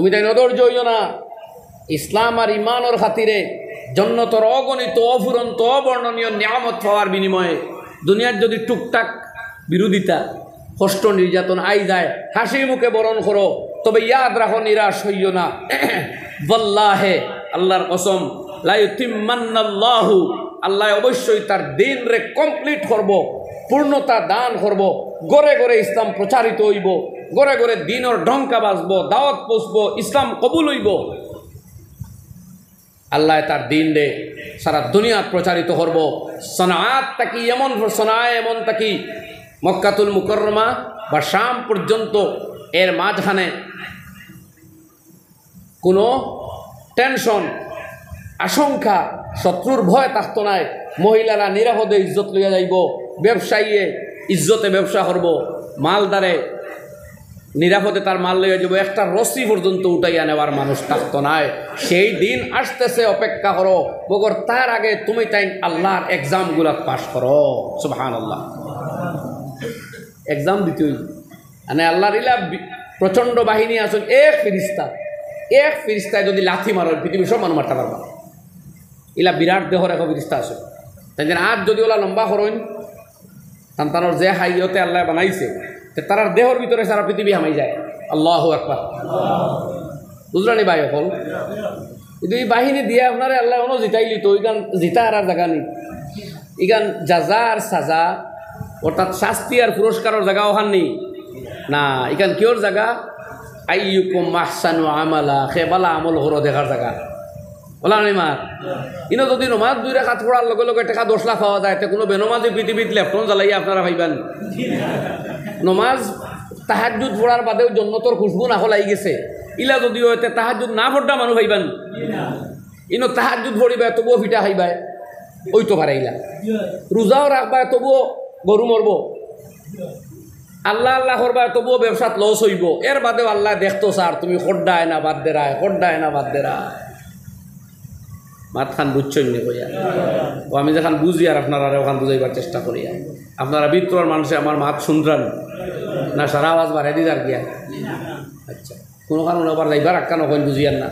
তুমি তাই নদর্য হইও না। ইসলাম আর ইমানের খাতিরে জন্নতর অগণিত অফুরন্ত অবর্ণনীয় নিয়ামত পাওয়ার বিনিময়ে দুনিয়ার যদি টুকটাক বিরোধিতা কষ্ট নির্যাতন আই যায়, হাসি মুখে বরণ করো, তবে ইয়াদ রাখো নিরাশ হইও না। ওয়াল্লাহে, আল্লাহর কসম, লা ইউতিম্মান্নাল্লাহু, আল্লাহ অবশ্যই তার দিন রে কমপ্লিট করব, পূর্ণতা দান করব। গড়ে গড়ে ইসলাম প্রচারিত হইব, গড়ে গড়ে দিনের ঢঙ্কা বাজব, দাওয়াত পৌঁছব, ইসলাম কবুল হইব। আল্লাহ তার দিন রে সারা দুনিয়া প্রচারিত করব। সনাআত তাকি এমন, সনায় এমন তাকি মক্কাতুল মুকাররমা বা শাম পর্যন্ত, এর মাঝখানে কোনো টেনশন, আশঙ্কা, শত্রুর ভয় থাকতো নাই। মহিলারা নিরাপদে ইজ্জত লইয়া যাইব, ব্যবসায়ীয়ে ইজ্জতে ব্যবসা করব, মালদারে নিরাপদে তার মাল লইয়া যাব, একটা রশি পর্যন্ত উঠাইয়া নেওয়ার মানুষ থাকতো নাই। সেই দিন আসতেছে, অপেক্ষা করো। বগর তার আগে তুমি তাই আল্লাহর এক্সামগুলা পাশ করো। সুবহানাল্লাহ। এক্সাম দিতে হইব। মানে আল্লাহর ইলা প্রচণ্ড বাহিনী আসুন, এক ফিরিস্তায় যদি লাথি মারো পৃথিবীর সব মানুষ মারতে পারবা। ইলা বিরাট দেহর এক ফিরিস্তা আসে। তাই যেন আজ যদি ওলা লম্বা করইন, সন্তানোর যে হাইয়তে আল্লাহ বানাইছে তার দেহর ভিতরে সারা পৃথিবী হামাই যায়। আল্লাহু আকবার। বুঝলানি ভাই? এখন কিন্তু এই বাহিনী দিয়ে আপনারা আল্লাহ অন্য জিতাইলি তো ইগান জিতা আর জায়গা নেই। ইগান যাজা আর সাজা, অর্থাৎ শাস্তি আর পুরস্কারের জায়গা ওখান নেই না। ইগান কিয়র জায়গা? আইয়ুকুম আহসানু আমালা, সে বালা আমল হর দেখার জায়গা। বলা নাই মার ইনো যদি নমাজ 2 রাকাত পড়ার লগে লগে টাকা 10 লাখ পাওয়া যায়, কোনো বেনমাজি পৃথিবীত লেফটন জ্বালাইয়া আপনারা ভাইবেন? নমাজ তাহাজ্জুদ পড়ার বাদেও জন্নতর খুশবু না হলাই গেছে। ইলা যদিও এতে তাহাজ্জুদ না পড়া মানুষ ভাইবেন? ইনো তাহাজ্জুদ পড়িবা তবুও ফিটা খাইবাই, ওই তো পারে। ইলা রোজাও রাখবা তবুও গরু মরব, আল্লাহ আল্লাহ করবা তবুও ব্যবসাত লস হইব। এর বাদেও আল্লাহ দেখতো স্যার তুমি খড্ডায় না বাদ দেরায়, খড্ডায় না বাদ দেরায়। মাত খান বুঝছেন নি কইয়া? ও আমি যখন বুঝি আর আপনারা ওখান বুঝাইবার চেষ্টা করি। আপনারা বিত্তর মানুষে আমার মাত শুনরান না, সারা আওয়াজ বাড়াই দিই আর গিয়া? আচ্ছা, কোনো কারণ আবার যাইবার আক্কা নকইন বুঝিয়ান না।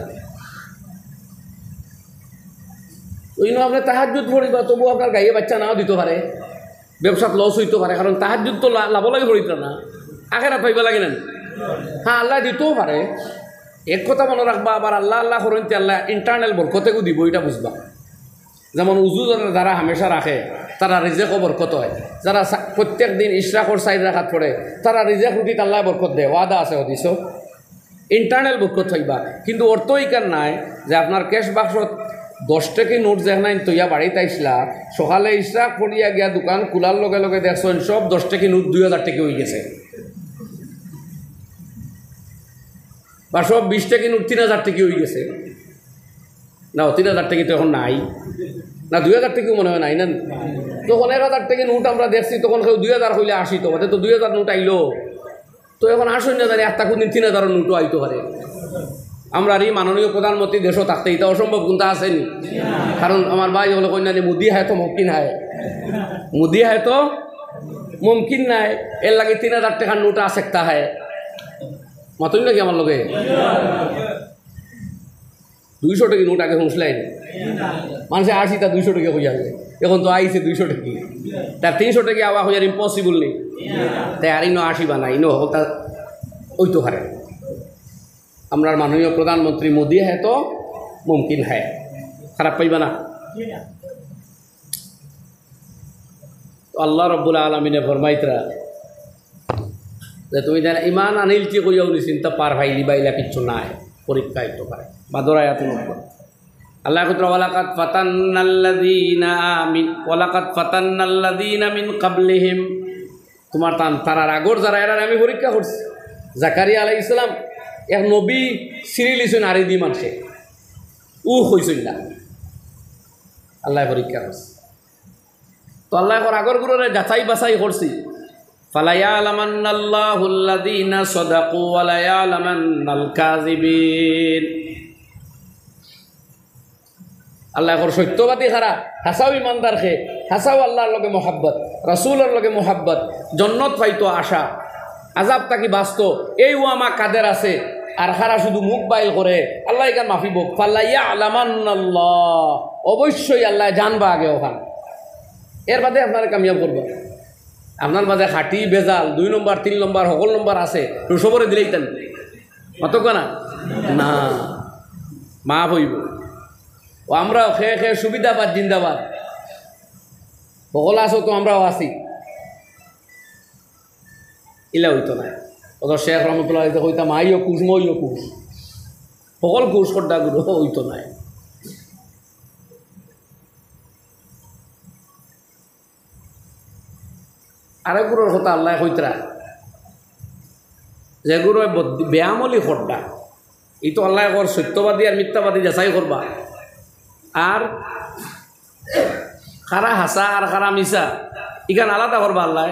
ওই নো আপনি তাহাজ্জুদ পড়িবা তবু আপনার গাইয়ে বাচ্চা নাও দিতে পারে, ব্যবসাত লস হইতে পারে, কারণ তাহাজ্জুদ তো লাভ লাগে পড়িত না, আখেরাত পাইবা লাগে না। হ্যাঁ, আল্লাহ দিতেও পারে। এক কথা মনে রাখবা, আবার আল্লাহ আল্লাহ করেনতে আল্লাহ ইন্টারনাল বরকতেও দিব, এটা বুঝবা। যেমন উজু যারা হামেশা রাখে তারা রিজেকও বরকত হয়। যারা প্রত্যেক দিন ইশরাকর 4 রাকাত পড়ে তারা রিজেক রুটিতে আল্লাহ বরকত দেয়, ওয়াদা আছে হদিস। ইন্টারনাল বরকত হইবা, কিন্তু অর্থ ইকার নাই যে আপনার ক্যাশ বাক্সত 10 টাকা নোট যেখানে তৈয়া বাড়িতে আইসলা, সকালে ইশরাক পড়িয়া গিয়া দোকান খোলার লগে লগে দেখছেন সব 10 টাকা নোট 2000 টাকা হয়ে গেছে, বা সব 20 টাকা নোট 3000 টাকা হয়ে গেছে। না, 3000 টাকা তো এখন নাই, না 2000 টাকাও মনে হয় নাই না। তখন 1000 টাকা নোট আমরা দেখছি, তখন কেউ 2000 হইলে আসি, তো তো 2000 নোট আইলো, তো এখন আসুন না জানি একটা কোনদিন 3000 নোটও আইতে পারে। আমরা এই মাননীয় প্রধানমন্ত্রী দেশও থাকতে এটা অসম্ভব কিন্তু আসেনি, কারণ আমার ভাই হলো কন্যানি মোদি হয় তো মুমকিন হয়, মোদি হয় তো মুমকিন নাই। এর লাগে 3000 টাকার নোট আছে একটা হয় মাতুই নাকি আমার লগে 200 টাকা নোট আগে শুনছিলেন মানুষে আসি তা 200 টাকা হয়ে যাবে, এখন তো আইছে 200 টাকা, তার 300 টাকা আবার হয়ে ইম্পসিবল নেই, তাই আর ইনো আসিবা না, ইনো হতা ওই তো হারে। আমরা মাননীয় প্রধানমন্ত্রী মোদি হ্যাঁ তো মুমকিন হ্যাঁ, খারাপ পাইবা না। আল্লাহ রব্বুল আলমিনে ফরমাইতরা যে তুমি জানা ইমান আনিলটি কইয়াও নি চিন্তা পার ভাইলি বাইলা কিচ্ছু নাই, পরীক্ষা হইতে পারে। বাদরায় আল্লাহ ওয়ালাকাদ ফাতান্নাল্লাযীনা মিন ক্বাবলিহিম, তোমার তারার আগর যারা এরা আমি পরীক্ষা করছি। জাকারিয়া আলাইহিস সালাম এক নবী সিরিলিছেন আরি দি মানুষে হইছেন না, আল্লাহ পরীক্ষা করছে। তো আল্লাহ আগর গুলোরে যাচাই বাছাই করছি। ফালায়ালামান্নাল্লাহুল্লাযীনা সাদাকু ওয়া লায়ালামান্নাল কাযিবিন। আল্লাহ সত্যবাদী খারা হাসাও ইমানদার খে, হাসাও আল্লাহর লগে মোহাব্বত, রাসূলের লগে মোহাব্বত, জন্নত পাইতো আশা, আজাব তাকি বাঁচত, এই ও আমা কাদের আছে, আর খারা শুধু মুখ বাইল করে আল্লাহ এখান মাফিব ফাল্লাইয়া আলামান্নাল্লাহ অবশ্যই আল্লাহ জানবা আগে ওখান এর বাদে আপনারা কামিয়াব করবো আপনার মাঝে খাটি বেজাল 2 নম্বর 3 নম্বর সকল নম্বর আছে তো সবরে দিলেই তেন অতক না না মাফ হইব ও আমরাও খেয়ে খেয়ে সুবিধাবাদ জিন্দাবাদ সকল আছো তো আমরাও আছি ইলা হইতো না ওদের শেখ রহমতুল্লাহ হইতাম আইও কুশ মইও কুশ সকল কুশ খড্ডাগুলো হইতো না আরেকগুলোর কথা আল্লাহ কইতরা যেগুলো ব্যায়ামলি খড্ডা এই তো আল্লাহ কর সত্যবাদী আর মিথ্যাবাদী যাচাই করবা আর খারা হাসা আর খারা মিশা ইখান আলাদা করবা আল্লাহ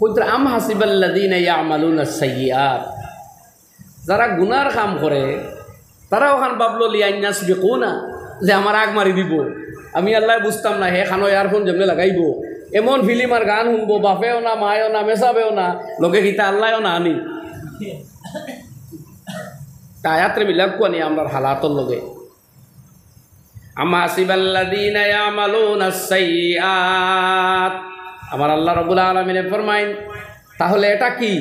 কইতরা আম হাসিবাল্লাযীনা ইয়ামালুনা সাইয়্যাত যারা গুনার কাম করে তারা ওখান ভাবলো লিয়ান্নাস বিকুনা যে আমার আগ মারি দিব আমি আল্লাহ বুঝতাম না হে খানো ইয়ারফোন যেমনি লাগাইব এমন ফিল্ম আর গান শুনবো বাপেও না মায়েও না মেসাবেও না লোকে গীতা আল্লাহও না আনি আয়াত্রে মিলাপ কোয়ানি আমরা হালাতর লগে আম্মা হাসিবাল্লাযীনা ইয়ামালুনা সাইয়্যাত আমার আল্লাহ রাব্বুল আলামিন ফরমাইন তাহলে এটা কি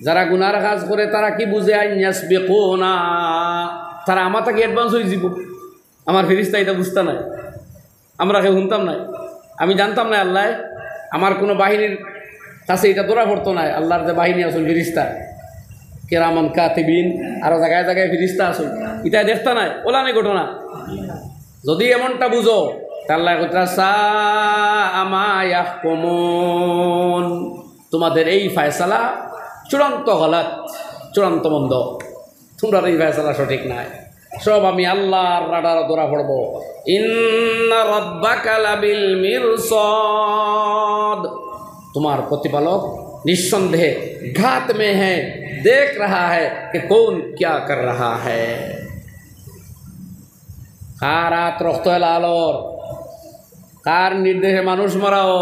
যারা গুনার কাজ করে তারা কি বুঝে আইয়াসবিকুনা তারা আমার থেকে অ্যাডভান্স হয়ে যাব আমার ফেরেশতা এটা বুঝতা নাই আমরা কেউ শুনতাম না আমি জানতাম না আল্লাহ আমার কোনো বাহিনীর কাছে এটা ধরা পড়তো না আল্লাহর যে বাহিনী আসুন ফেরেশতা কিরামান কাতিবিন আরও জায়গায় জায়গায় ফেরেশতা আসুন এটা দেখতা নাই ওলা নাই ঘটনা যদি এমনটা বুঝো আল্লাহ তোমাদের এই ফয়সালা চূড়ান্ত গলত চূড়ান্ত মন্দ তোমরা এই ফয়সালা সঠিক নাই সব আমি আল্লাহর রাডার ধরা পড়ব ইন্না রাব্বাকা লাবিল মিরসাদ তোমার প্রতিপালক নিঃসন্দেহে ঘাত में है देख रहा है कि कौन क्या कर रहा है কার হাত রক্ত লালর কার নির্দেশে মানুষ মারাও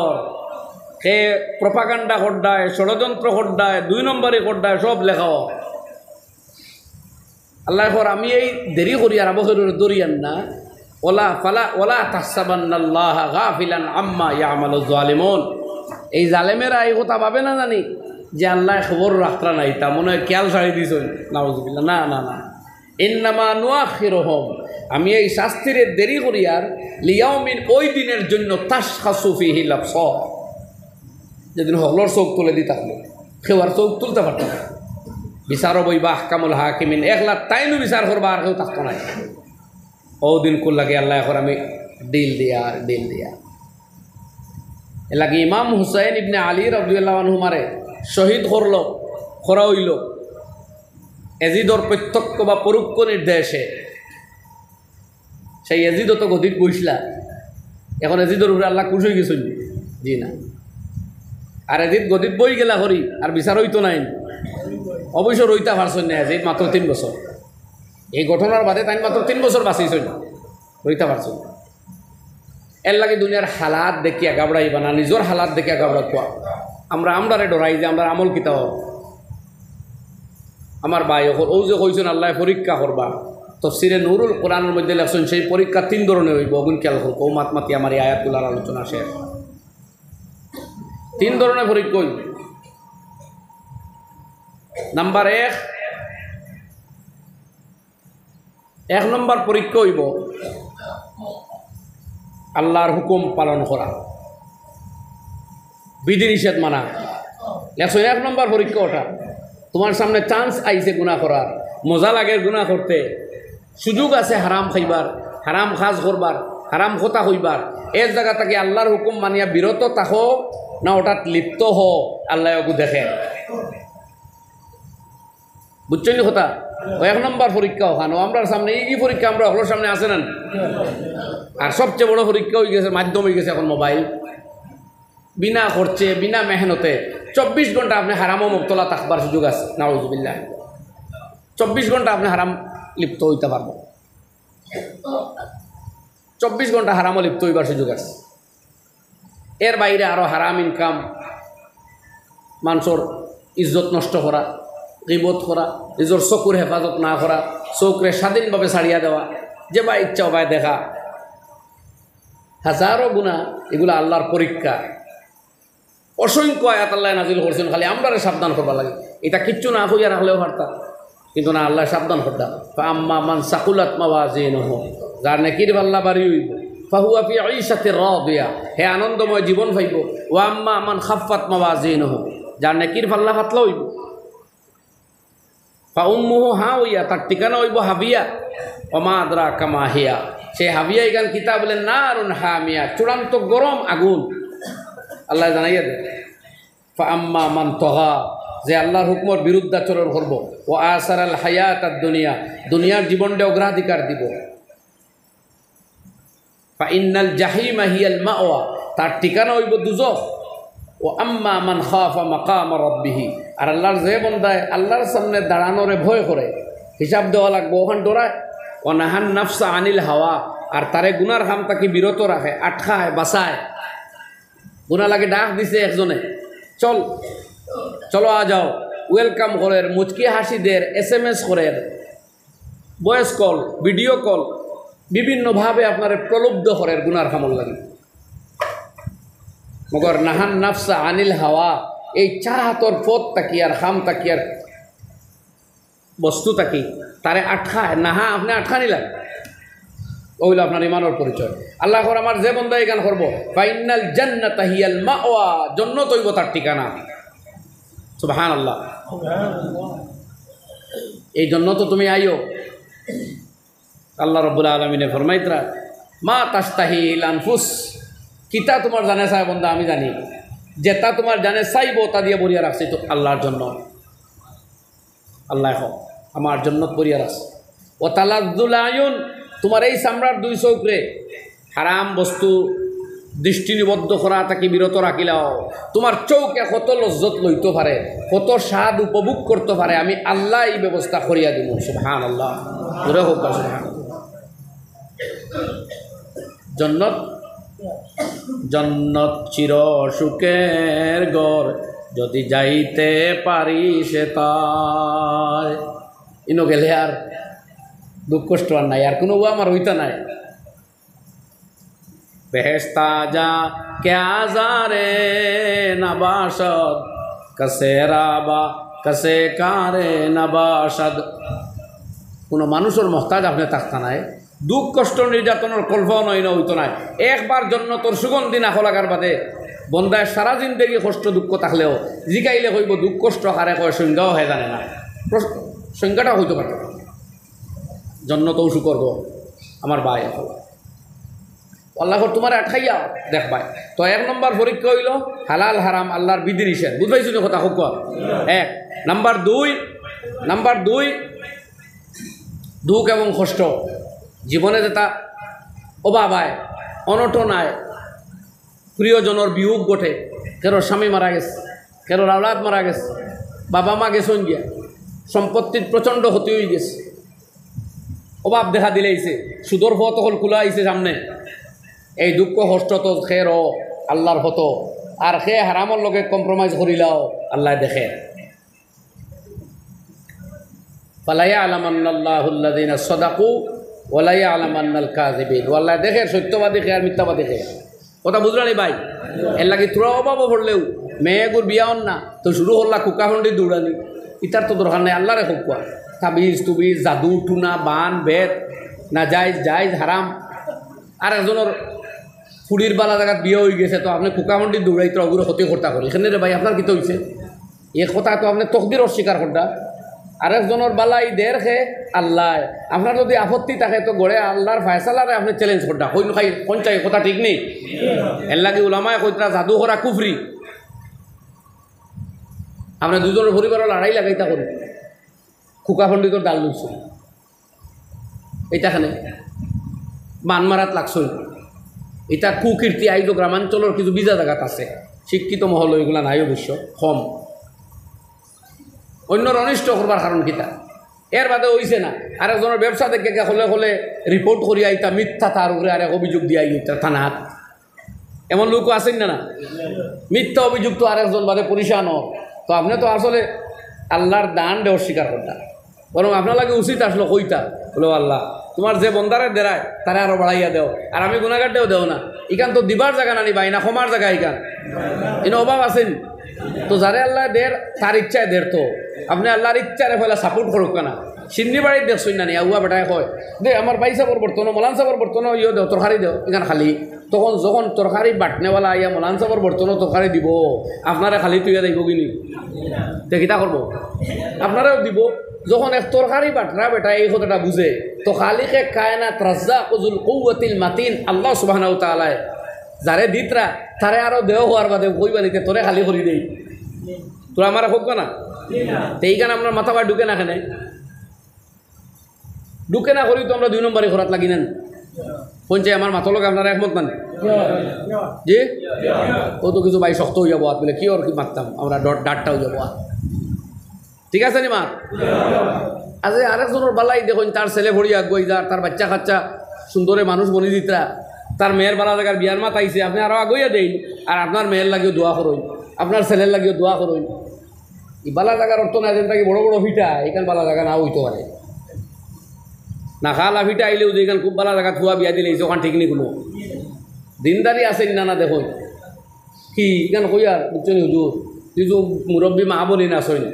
কে প্রপাগান্ডা খড্ডায় ষড়যন্ত্র খড্ডায় 2 নম্বরে খড্ডায় সব লেখাও আল্লাহ আমি এই দেরি করি আর আবহের দরিয়ান না ওলা ফালা ওলা তাহসাবান্নাল্লাহ গাফিলান আম্মা ইয়ামালু যালিমুন এই জালেমেরা এই কথা ভাবে না জানি যে আল্লাহ খবর রাখরা নাই তা মনে হয় খেয়াল ছাড়ি দিছ নাউজুবিল্লাহ না না না ইন্নামা নুআখিরুহুম আমি এই শাস্তিরে দেরি করি আর লিয়াউমিন ওই দিনের জন্য তাশখাসু ফিহি লাবসার যেদিন হলর চোখ তুলে দিতাম কেউ আর চোখ তুলতে পারতাম না বিচারও বইবা আহকামুল হাকিমিন একলা তাইনু বিচার করবা আর কেউ থাকতো না ও দিন কুল লাগে আল্লাহ এখন আমি ডিল দিয়া আর ডিল দিয়া এ লাগে ইমাম হুসাইন ইবনে আলী রাদিয়াল্লাহু আনহু মারে শহীদ করলো করা হইল এজিদর প্রত্যক্ষ বা পরোক্ষ নির্দেশে সেই এজিদও তো গদিত বইসলা এখন এজিদর উপরে আল্লাহ খুশ হয়ে গেছিল জি না আর এজিদ গদিত বই গেলা করি আর বিচার হইতো নাই অবশ্য রইতা পারছেন না এজিদ মাত্র 3 বছর এই ঘটনার বাদে তাই মাত্র 3 বছর বাঁচিয়েছেন রইতা পারছেন এর লাগে দুনিয়ার হালাত দেখিয়া গাবড়াইবা না নিজের হালাত দেখিয়া গাবড়া কোয়া আমরারে ডরাই যে আমরা আমল কিতা আমার ভাই ও যে কইছেন আল্লাহ পরীক্ষা করবা তফসিরে নুরুল কোরআনের মধ্যে লেখছেন সেই পরীক্ষা 3 ধরনের হইব অগুন খেয়াল করব ও মাতমাতি আমার এই আয়াতগুলোর আলোচনা শেষ 3 ধরনের পরীক্ষা হইব নাম্বার 1 নম্বর পরীক্ষা হইব আল্লাহর হুকুম পালন করা বিধিনিষেধ মানা লেখছেন 1 নম্বর পরীক্ষা ওটা তোমার সামনে চান্স আইছে গুনাহ করার মজা লাগে গুনাহ করতে সুযোগ আছে হারাম খাইবার হারাম কাজ করবার হারাম কথা হইবার এর জায়গা থেকে আল্লাহর হুকুম মানিয়া বিরত থাকো না ওটাত লিপ্ত হো আল্লাহ ওগু দেখে বুঝছেন কথা 1 নম্বর পরীক্ষা ওখানে আমরা সামনে এই পরীক্ষা আমরা হলোর সামনে আসে না আর সবচেয়ে বড় পরীক্ষা হয়ে গেছে মাধ্যম হয়ে গেছে এখন মোবাইল বিনা খরচে বিনা মেহনতে 24 ঘন্টা আপনি হারাম ও মুবতলা থাকবার সুযোগ আছে নাউজুবিল্লাহ 24 ঘন্টা আপনি হারাম লিপ্ত হইতে পারবো 24 ঘন্টা হারামও লিপ্ত হইবার সুযোগ আছে এর বাইরে আরও হারাম ইনকাম মানুষের ইজ্জত নষ্ট করা গীবত করা, নিজের চকুর হেফাজত না করা, চোখরে স্বাধীনভাবে ছাড়িয়া দেওয়া, যে বা ইচ্ছা ভাই দেখা, হাজারো গুনাহ, এগুলো আল্লাহর পরীক্ষা। অসংখ্য আয়াত আল্লাহ নাজিল করছেন, খালি আমরারে সাবধান করবা লাগে। এটা কিচ্ছু না হইয়া রাখলেও পারতাম, কিন্তু না, আল্লাহ সাবধান করতাম। আম্মা মান সাকুলাত মাওয়াজিনুহু, যার নেকির পাল্লা বাড়ি হইব, ফাহুয়া ফি ঈশাতির রাদিয়া, হে আনন্দময় জীবন পাইব। ওয়া আম্মা মান খাফফাত মাওয়াজিনুহু, যার নেকির পাল্লা পাতলা হইব, ফা উম্মুহু হাওয়া, তার ঠিকানা হইব হাবিয়া। ওয়া মা আদরাকা মা হিয়া, সেই হাবিয়া এখান কিতাব বলেন নারুন হামিয়া, চূড়ান্ত গরম আগুন। আল্লাহ জানাইয়া দেয় ফা আম্মা মান তগা, যে আল্লাহর হুকুমের বিরুদ্ধাচরণ করব, ও আসার আল হায়াত আর দুনিয়া, দুনিয়ার জীবনটা অগ্রাধিকার দিব। ফা ইন্নাল জাহিমা হিয়াল মাওয়া, তার ঠিকানা হইব দুজখ। ও আম্মা মান খাফা মাকাম রাব্বিহি, আর আল্লাহর যে বন্দায় আল্লাহর সামনে দাঁড়ানোরে ভয় করে, হিসাব দেওয়া লাগবো, ওখান ডরায়। ও নাহান নাফসা আনিল হাওয়া, আর তারে গুনার কাম তাকে বিরত রাখে, আটকায়, বাঁচায়। গুনা লাগে ডাক দিছে একজনে, চল চলো আ যাও, ওয়েলকাম করেন, মুচকি হাসি দের, SMS করেন, ভয়েস কল, ভিডিও কল, বিভিন্নভাবে আপনারে প্রলুব্ধ করেন গুনার কামল লাগে। মগর নাহান নাফসা আনিল হাওয়া, এই চাহাতর পথ তাকি আর খাম তাকি আর বস্তু তাকি তারে আটকায়, নাহা আপনি আটকা নিলেন, ওইল আপনার ইমানের পরিচয়। আল্লাহ কর আমার যে বন্ধা এই গান করবো, ফাইনাল জান্নাতা হিয়াল মাওয়া, জান্নাত হইব তার ঠিকানা। সুবহানাল্লাহ। এই জন্য তো তুমি আইও, আল্লাহ রাব্বুল আলামিনে ফরমাইতরা মা তাস্তাহিল আনফুস, কিতা তোমার জানে চাই বন্ধা আমি জানি, যেটা তোমার জানে চাইব তা দিয়ে বরিয়া রাখছি তো আল্লাহর জন্য। আল্লাহ আমার জন্য বরিয়া রাখছে। ও তালাজ্জুল আয়ুন, তোমার এই চামড়ার দুই চোখরে হারাম বস্তু দৃষ্টি নিবদ্ধ করা তাকে বিরত রাখিলাও। তোমার চৌকে কত লজ্জত লইতে পারে, কত স্বাদ উপভোগ করতে পারে, আমি আল্লাহ এই ব্যবস্থা করিয়া দিব। সুবহানাল্লাহ, পুরো হোক সুবহানাল্লাহ। জন্নত, জন্নত চির সুখের ঘর, যদি যাইতে পারি সে তাই। ইনো গেলে আর দুঃখ কষ্ট আর নাই, আর কোনো আমার হইতা নাই। বেহেস্তা যা ক্যা জারে নবাসদ, কসে রাবা কসে কারে নবাসদ, কোনো মানুষের মহতাজ আপনি থাকতা নাই, দুঃখ কষ্ট নির্যাতনের কল্পনা নয় না হইতো নাই। একবার জন্য তোর সুগন্ধি না লাগার বাদে বন্দায় সারা জিন্দেগি কষ্ট দুঃখ থাকলেও জিগাইলে হইব দুঃখ কষ্ট হারে কয় সংজ্ঞাও হয়ে জানে না, সংজ্ঞাটা হইতে পারত। জন্য তো উসু করবো আমার ভাই আল্লাহর তোমার আঠাইয়া দেখবাই। তো 1 নম্বর পরীক্ষা হইল হালাল হারাম আল্লাহর বিধি নিষেধ, বুঝবাইছো না কথা হোক। 1 নাম্বার 2 দুঃখ এবং কষ্ট, জীবনে যেটা অভাব আয়, অনটন আয়, প্রিয়জনের বিয়োগ ঘটে, কেরো স্বামী মারা গেছে, কেরো আওলাদ মারা গেছে, বাবা মা গেছেন গিয়া, সম্পত্তির প্রচণ্ড ক্ষতি হয়ে গেছে, অভাব দেখা দিলেইছে, সুদর পথ হল খোলা আইছে সামনে। এই দুঃখ কষ্ট তো খের আল্লাহর হতো, আর খে হারামর লগে কম্প্রোমাইজ করিলাও আল্লাহ দেখে। ফালা ইয়ালামান্নাল্লাহুল্লাযীনা সাদাকু ওয়ালা ইয়ালামান্নাল কাযিবিন, আল্লাহ দেখে সত্যবাদী খে আর মিথ্যাবাদী খে। কথা বুঝলানি ভাই? এর লাগি তোরা অভাবও পড়লেও মেয়েগুর বিয়া হন না তো শুরু হল্লা কুকাখণ্ডি দৌড়ানি, ইতার তো দরকার নাই। আল্লাহরে খুকুয়া তাবিজ তুবিজ জাদু টুনা বান বেদ না জায়জ জায়জ হারাম। আর একজনের ফুড়ির বালা জায়গাত বিয়ে হয়ে গেছে, তো আপনি কুকাখণ্ডি দৌড়াই তো অগুলো ক্ষতি করতে করি, এখানে রে ভাই আপনার কী হয়েছে? এই কথা তো আপনি তকদির অস্বীকার করতা। আরেকজনের বালাই দের খে আল্লাহ, আপনার যদি আপত্তি থাকে তো গড়ে আল্লাহর ফায়সালারে আপনি চ্যালেঞ্জ করতা, হইন খাই কোন চাই কথা ঠিক নেই। এর লাগে উলামায় কইতরা জাদু করা কুফরি, আমরা দুজনের পরিবারের লড়াই লাগাইতা করি, খুকা পণ্ডিতর ডাল লইছিল এইটাখানে বান মারাত লাগছই। এটা কুকীর্তি আইজ গ্রামাঞ্চলের কিছু বিজা জায়গাত আছে, শিক্ষিত মহল ওইগুলা নাই অবশ্য কম। অন্যর অনিষ্ট করবার কারণ কিতা এর বাদে হইছে না। আরেকজনের ব্যবসা দেখে হলে হলে রিপোর্ট করি আইতা মিথ্যা, তার উপরে আরেক অভিযোগ দিয়ে আইতা থানাত। এমন লোকও আছেন না? মিথ্যা অভিযুক্ত আরেকজন বাদে পরিশান। তো আপনি তো আসলে আল্লাহর দান দেওয়ার স্বীকার করতা বরং আপনার লাগে উচিত আসলো কইতা বলো আল্লাহ তোমার যে বন্দারে দেরায় তারা আরো বাড়াইয়া দেও আর আমি গুণাগার দেও না ইকান তো দিবার জায়গা নানি বাই না ক্ষমার জায়গা ইকান এনে অভাব আছেন তো যারে আল্লাহ দের তার ইচ্ছায় দের তো আপনি আল্লাহর ইচ্ছারে ফেলা সাপোর্ট করুক কেনা সিন্নি বাড়ির দেখছই না নি আগুয়া বেটায় কয় দে আমার বাই সাবর বর্তন মলান সাবর বর্তন ইয়ে দেও তরকারি দেও এখান খালি তখন যখন তরকারি বাটনেওয়ালা ইয়া মলান সাবর বর্তন তরকারি দিব আপনারা খালি তুইয়া দেখব কিনি দেখিতা করবো আপনারাও দিব যখন এক তরকারি বাটরা বেটা এই কথাটা বুঝে তো খালিকে কায়নাত রাজ্জাক যুল কুওয়াতিল মাতিন আল্লাহ সুবহানাহু ওয়া তাআলা যারে দিতরা তারে আরো দেও হওয়ার বাদে কইবা নিতে তোরে খালি করি দেই তোরা আমার হোক না এইখানে আপনার মাথা বা ঢুকে না কেনে ঢুকে না করি তো আমরা 2 নম্বরে ঘরাত লাগি নেন পঞ্চায় আমার মাথা লোক আপনারা একমত মানে জি ও তো কিছু ভাই শক্ত হয়ে যাবো বলে কি ওর কি মারতাম আমরা ডাটটা হয়ে যাবো ঠিক আছে নি মা আজ আরেকজনের বালাই দেখুন তার ছেলে ভরি আগুয়াই যার তার বাচ্চা কাচ্চা সুন্দরে মানুষ বনি দিতরা তার মেয়ের বালা জায়গার বিয়ার মাত আইছে আপনি আরো আগুইয়া দেন আর আপনার মেয়ের লাগিও দোয়া করুন আপনার ছেলের লাগিও দোয়া করুন এই বালা জায়গার অর্থ না যেন তাকে বড় বড় ভিটা এখান বালা জায়গা না হইতে পারে না খালা ভিটা আইলেও যে এখান খুব বালা জায়গা থুয়া বিয়া দিলে ওখান ঠিক নি কোনো দিনদারি আছেন না না দেখুন কি এখান কইয়ার বুঝছেন হুজুর কিছু মুরব্বী মা বলি না সইন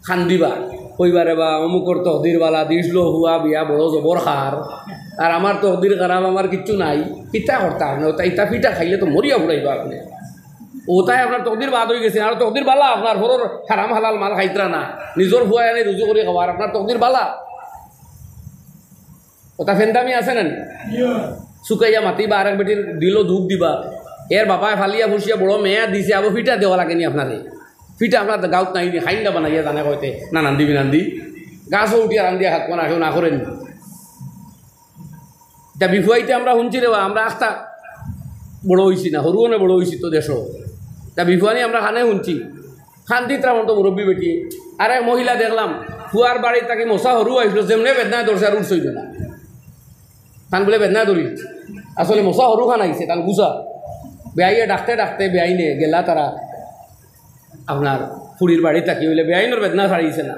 খান দিবা কইবারে বা অমুকর তহদির বালা দিসলো হুয়া বিয়া বড় জবর খার আর আমার তহদির খারাপ আমার কিচ্ছু নাই পিঠা করতা আপনি ওটা ইটা পিঠা খাইলে তো মরিয়া ফুরাইবা আপনি ওটাই আপনার তকদির বাদ হয়ে গেছে আর তকদির বালা আপনার ঘরের হারাম হালাল মাল খাইতরা না নিজের ভুয়া এনে রুজু করে খাবার আপনার তকদির বালা ওটা ফেন্দামি আছে না শুকাইয়া মাতি বা আরেক বেটির দিল ধূপ দিবা এর বাপায় ফালিয়া ফুসিয়া বড় মেয়া দিছে আবার পিঠা দেওয়া লাগেনি আপনারে পিঠা আপনার গাঁত নাই খাইন্দা বানাইয়া জানে কইতে না নান্দিবি নান্দি গাছও উঠিয়া রান্দিয়া হাত না কেউ না করেন এটা বিফুয়াইতে আমরা শুনছি রে আমরা আখতা বড় হয়েছি না সরুও বড় হয়েছি তো দেশ তা বিফুয়ানি আমরা খানে শুনছি খান দিতরা মতো মুরব্বী বেটি আর এক মহিলা দেখলাম ফুয়ার বাড়ি তাকে মশা সরু আসলো যেমনে বেদনায় ধরছে আর উঠছইল না খান বলে বেদনায় ধরি আসলে মশা সরু খান আইছে তান গুছা বেআইয়ে ডাকতে ডাকতে বেআইনে গেলা তারা আপনার ফুড়ির বাড়ি থাকি হইলে বেআইনের বেদনা ছাড়িয়েছে না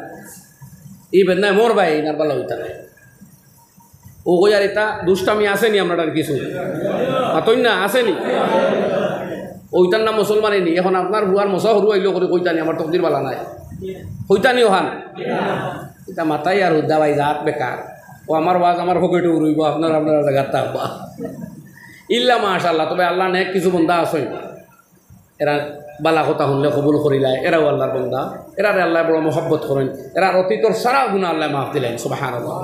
এই বেদনায় মোর বাই নার বালা হইতা নাই ও কই আর এটা দুষ্টামি আসেনি আমরা কিছু মাতই না আসেনি ওইটার নাম মুসলমানই নি এখন আপনার ভুয়ার মশা সরু আইলো করে কইতানি আমার তকদির বালা নাই হইতানি ওখান এটা মাতাই আর হুদ্দা ভাই জাত বেকার ও আমার ওয়াজ আমার পকেটে উড়ইব আপনার জায়গার থাকবা ইল্লা মাশাআল্লাহ তবে আল্লাহ নেক কিছু বন্দা আসেন এরা বালা কথা শুনলে কবুল করিলাই এরাও আল্লাহর বন্দা এরারে আল্লাহ বড় মহব্বত করেন এরা অতীতর সারা গুণা আল্লাহ মাফ দিলেন সুবহানাল্লাহ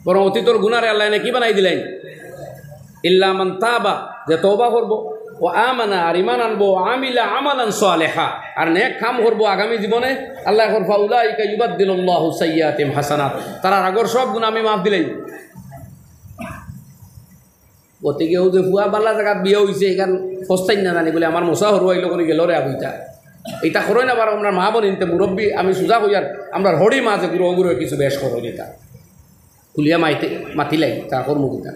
বরং অতীতর গুণারে আল্লাহ কি বানাই দিলেন ইল্লা মান তাবা যে তওবা করব ও আমানা আর ইমান আনবো আমিলা আমালান সালেহা আর নেক কাম করব আগামী জীবনে আল্লাহ করফা উলাইকা ইউবাদদিলুল্লাহু সাইয়্যাতিহিম হাসানাত তারা আগর সব গুনাহ আমি মাফ দিলেন গতিকে ও যে ফুয়া বালা জায়গা বিয়ে হয়েছে এখান ফস্তাই না জানি বলে আমার মশা সরু আইলো করে গেল রে আবইটা এইটা করোই না বার আমরা মা বনিতে মুরব্বী আমি সোজা হইয়ার আমরা হরি মাঝে গুরু অগুরু কিছু বেশ করো এটা কুলিয়া মাইতে মাতিলাই তা কর্মকিতা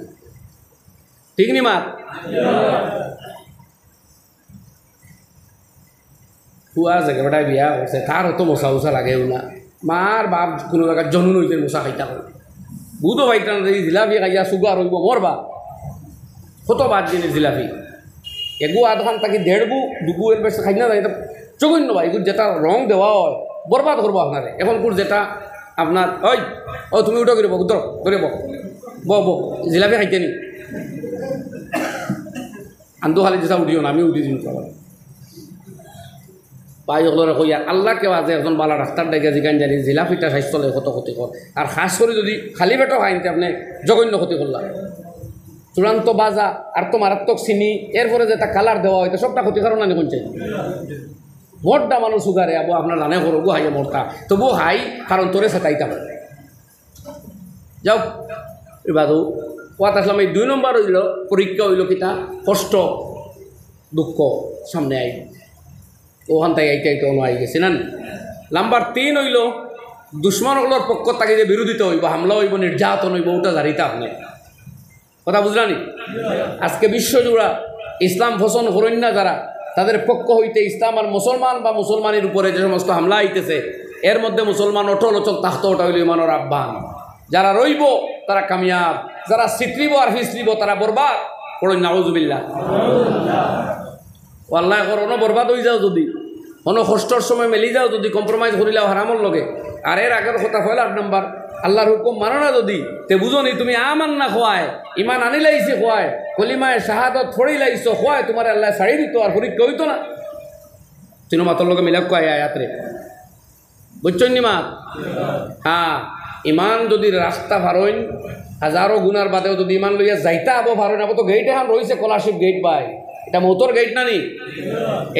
ঠিক নি মা ফুয়া জায়গাটায় বিয়া করছে তার অত মশা উষা লাগেও না মার বাপ কোনো জায়গায় জনুন হইতে মশা খাইতা করে বুধো ভাইটা জিলাপি খাইয়া সুগার হইব মরবা কত বাদ জিনিস জিলাপি এগু আধখান তাকে দেড়বু দুগু এর বেশ খাই না এটা চগুন্য ভাই এগুলো যেটা রং দেওয়া হয় বরবাদ করবো আপনারে এখন কুর যেটা আপনার ওই ও তুমি উঠো করে বক ধরে বক বক জিলাপি খাইতে নি আন্দো খালি যেটা উঠিও না আমি উঠি দিন পাই ওগুলো কইয়া আল্লাহ কেউ আছে এখন বালা ডাক্তার ডেকে জিগান জানি জিলাপিটা স্বাস্থ্য লাগে কত ক্ষতিকর আর খাস করে যদি খালি পেটো খাইতে আপনি জঘন্য ক্ষতি করলাম চূড়ান্ত বাজা আর তো মারাত্মক চিনি এরপরে যেটা কালার দেওয়া হয়তো সবটা ক্ষতিকারণ আনি কোন চাই মোটটা মানুষ সুগারে আবু আপনার রানে করো গো হাইয়া মোটটা তবু হাই কারণ তোরে সেটাইতাম যাও বাদু কোয়াত আসলাম এই 2 নম্বর হইল পরীক্ষা হইল কিতা কষ্ট দুঃখ সামনে আই ওখান থেকে আইতে আইতে অনু আই গেছে না নাম্বার 3 হইল দুশ্মনগুলোর পক্ষ থেকে যে বিরোধিতা হইব হামলা হইব নির্যাতন হইব ওটা জারিতা আপনি কথা বুঝলানি আজকে বিশ্বজোড়া ইসলাম ফসন করেন না যারা তাদের পক্ষ হইতে ইসলাম আর মুসলমান বা মুসলমানের উপরে যে সমস্ত হামলা আইতেছে এর মধ্যে মুসলমান অটল অচল তাহত ওটা হইল ইমানের আহ্বান। যারা রইব তারা কামিয়াব, যারা সিতরিব আর ফিসরিব তারা বরবাদ। পড়ুন নাউজুবিল্লাহ। ও আল্লাহ করোনো বরবাদ হয়ে যাও যদি, কোনো কষ্টর সময় মেলি যাও যদি, কম্প্রোমাইজ করিলাও হারামর লগে। আর এর আগের কথা হইল 8 নম্বর, আল্লাহর হুকুম মানো না যদি, তে বুঝনি তুমি আমান না খোয়ায়, ইমান আনি লাইছে খোয়ায়, কলিমায় শাহাদত ফড়ি লাইছো খোয়ায়, তোমার আল্লাহ ছাড়ি দিত আর পরীক্ষা হইতো না। তিনো মাতর লগে মিলাপ কয় আয়াতরে, বুঝছেন নি মা? হ্যাঁ, ইমান যদি রাস্তা ভারইন হাজারো গুনার বাদেও যদি ইমান লইয়া যাইতা আবো ভারইন, আবো তো গেট এখন রয়েছে স্কলারশিপ গেট বাই, এটা মৌতর গেট না নি?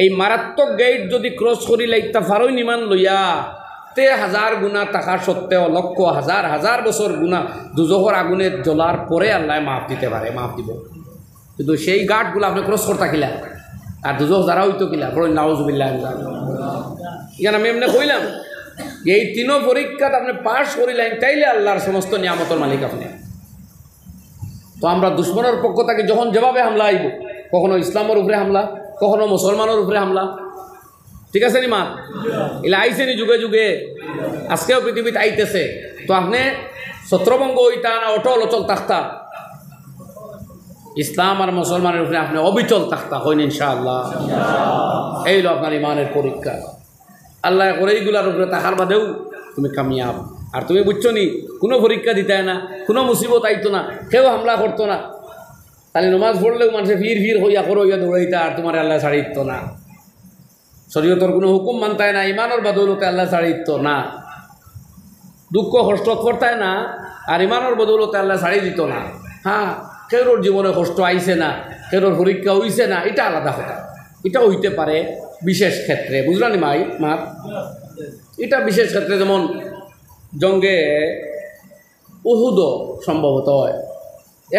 এই মারাত্মক গেট যদি ক্রস করি লাইতা ভারইন ইমান লইয়া, তে হাজার গুণা থাকার সত্ত্বেও লক্ষ হাজার হাজার বছর গুণা দুজখর আগুনে জ্বলার পরে আল্লাহ মাফ দিতে পারে, মাফ দিব। কিন্তু সেই গাঠগুলো আপনি ক্রস করতে কিলা আর দুজখ যারা হইতো কিলা, বড় নাউজুবিল্লাহ। এখানে আমি এমনি কইলাম এই তিনো পরীক্ষাত আপনি পাশ করিলেন তাইলে আল্লাহর সমস্ত নিয়ামতের মালিক আপনি। তো আমরা দুশ্মনের পক্ষ থেকে যখন যেভাবে হামলা আইব, কখনো ইসলামের উপরে হামলা, কখনো মুসলমানের উপরে হামলা, ঠিক আছে নি মা? এলে আইসে নি যুগে যুগে, আজকেও পৃথিবীতে আইতেছে। তো আপনি ছত্রভঙ্গ হইতা না অটল অচল থাকতা, ইসলাম আর মুসলমানের উপরে আপনি অবিচল থাকতা হইন ইনশাআল্লাহ। এইলো আপনার ইমানের পরীক্ষা। আল্লাহ করে এইগুলার উপরে থাকার বাদেও তুমি কামিয়াব। আর তুমি বুঝছো নি, কোনো পরীক্ষা দিতে না, কোনো মুসিবত আইতো না, কেউ হামলা করতো না, তাহলে নমাজ পড়লেও মানুষে ভিড় ভিড় হইয়া করো হইয়া দৌড়াইতা আর তোমার আল্লাহ ছাড়ি দিত না। শরীয়তের কোনো হুকুম মানতায় না, ইমানের বদৌলতে আল্লাহ ছাড়ি দিত না। দুঃখ কষ্ট করতায় না আর ইমানের বদৌলতে আল্লাহ ছাড়ি দিত না। হ্যাঁ, কেউর জীবনে কষ্ট আইছে না, কেউর পরীক্ষা হইছে না, এটা আলাদা কথা। এটা হইতে পারে বিশেষ ক্ষেত্রে, বুঝলানি মাই মা? এটা বিশেষ ক্ষেত্রে, যেমন জঙ্গে উহুদ সম্ভবত হয়,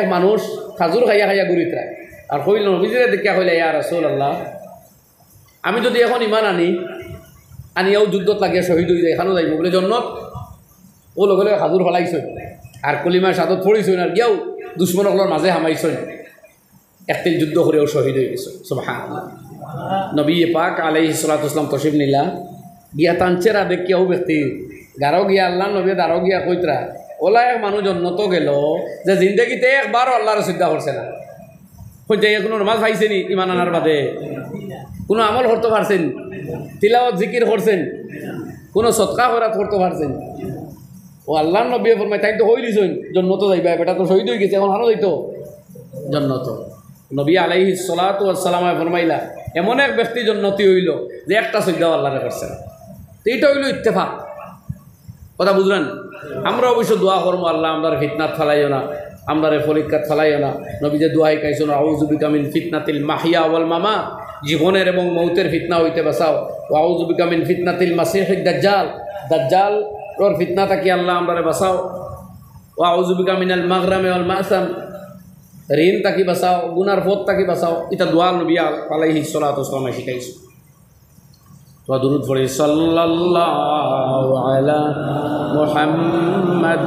এক মানুষ খাজুর খাইয়া খাইয়া ঘুরিত রায় আর কইল নবীজিরে দেখিয়া কইলে, ইয়া রাসূলুল্লাহ, আমি যদি এখন ইমান আনিয়াও যুদ্ধত লাগিয়ে শহীদ হয়ে যায়, এখানেও যাইব বলে জন্নত ও লগে লগে খাজুর ফেলাইছ আর কলিমার সাদত পড়িছই আর গিয়াও দুশ্মনকলর মাঝে হামাইছই, একদিন যুদ্ধ করেও শহীদ হয়ে গেছে। সুবহানাল্লাহ। নবী পাক আলাইহিস সালাতু ওয়াস সালাম তশরিফ নিলা গিয়া তানচেরা দেখিয়াও ব্যক্তি গারো গিয়া আল্লাহ নবী দারো গিয়া কইতরা, ওলা এক মানুষ জন্নত গেল যে জিন্দগিতে একবারও আল্লাহর সিদ্ধা করছে না। কইতে কোনো নামাজ পাইছে নি ইমান আনার বাদে? কোনো আমল করতে পারছেন? তিলাওয়াত জিকির করছেন? কোনো সদকা খয়রাত করতে পারছেন? ও আল্লাহর নবী ফরমায় তাই তো হইলিছই জন্নত যাইবা, বেটা তো শহীদ হয়ে গেছে, এখন আরও যাইতো জন্নত। নবী আলাইহিস সালাতু ওয়াস সালাম ফরমাইলা, এমন এক ব্যক্তি জন্নতি হইল যে একটা সিজদাও আল্লাহরে করছে না। তো এইটা হইল ইত্তেফাক। কথা বুঝলেন? আমরা অবশ্য দোয়া করবো, আল্লাহ আমরা ফিতনাত ফেলাইও না, আমরা পরীক্ষাত ফেলাইও না। নবী যে দোয়াই কাইছো না, আউযু বিকা মিন ফিতনাতিল মাহিয়া ওয়াল মামাত, জীবনের এবং মৌতের ফিতনা হইতে বাঁচাও। ও আউযু বিকা মিন ফিতনাতিল মাসিহিদ দাজ্জাল, দাজ্জাল ওর ফিতনা থাকি আল্লাহ আমরা বাঁচাও। ও আউযু বিকা মিনাল মাগরামি ওয়াল মাসাম, ঋণ তাকি বাঁচাও, গুনার পথ তাকি বাঁচাও। এটা দোয়া নবী আলাইহিস সালাতু ওয়াস সালাম শিখাইছে। তো দুরূদ পড়ি, সাল্লাল্লাহু আলা মুহাম্মদ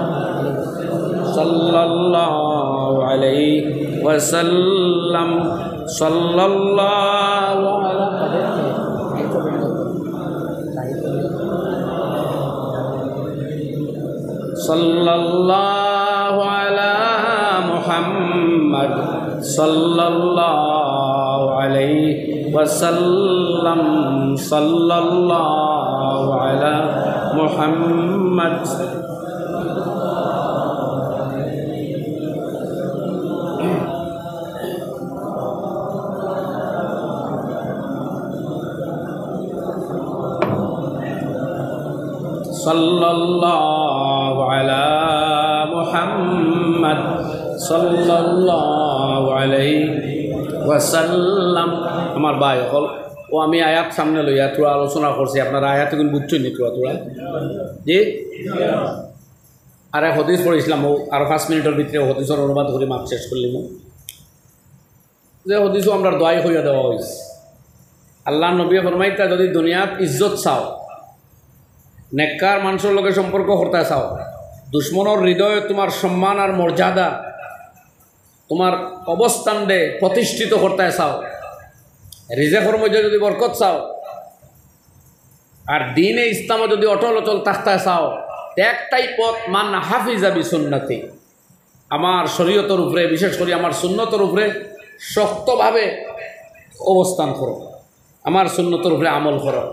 সাল্লাল্লাহু আলাইহি ওয়াসাল্লাম, সাল্লাল্লাহু আলা সাল্লাল্লাহু আলা মুহাম্মদ সাল্লাল্লাহু আলাইহি ওয়াসাল্লাম, সাল্লাল্লাহু আলা মুহাম্মদ। সাল্লাল্লাহু আলা মুহাম্মদ সাল্লাল্লাহু আলাইহি ওয়াসাল্লাম। আমার ভাই হল ও আমি আয়াত সামনে লইয়া তোরা আলোচনা করছি, আপনারা আয়াত কিন্তু বুঝছেন নি তোরা জি? আর এক হদিস পড়েছিলাম, ও আরও 5 মিনিটের ভিতরে হদিসের অনুবাদ করে মাপ শেষ করলিম। যে হদিসও আমরা দোয়াই হইয়া দেওয়া হয়েছে। আল্লাহ নবী ফরমাইতা, যদি দুনিয়াত ইজ্জত চাও, নেককার মানুষের লগে সম্পর্ক করতে চাও, দুশ্মনের হৃদয়ে তোমার সম্মান আর মর্যাদা, তোমার অবস্থান দে প্রতিষ্ঠিত করতে চাও, রিজেকের মধ্যে যদি বরকত চাও আর দিনে ইসলামে যদি অটল অচল থাকতে চাও, একটাই পথ, মান হাফিজা বি সুন্নতি, আমার শরীয়তের উপরে, বিশেষ করে আমার সুন্নতের উপরে শক্তভাবে অবস্থান করো, আমার সুন্নতের উপরে আমল করো,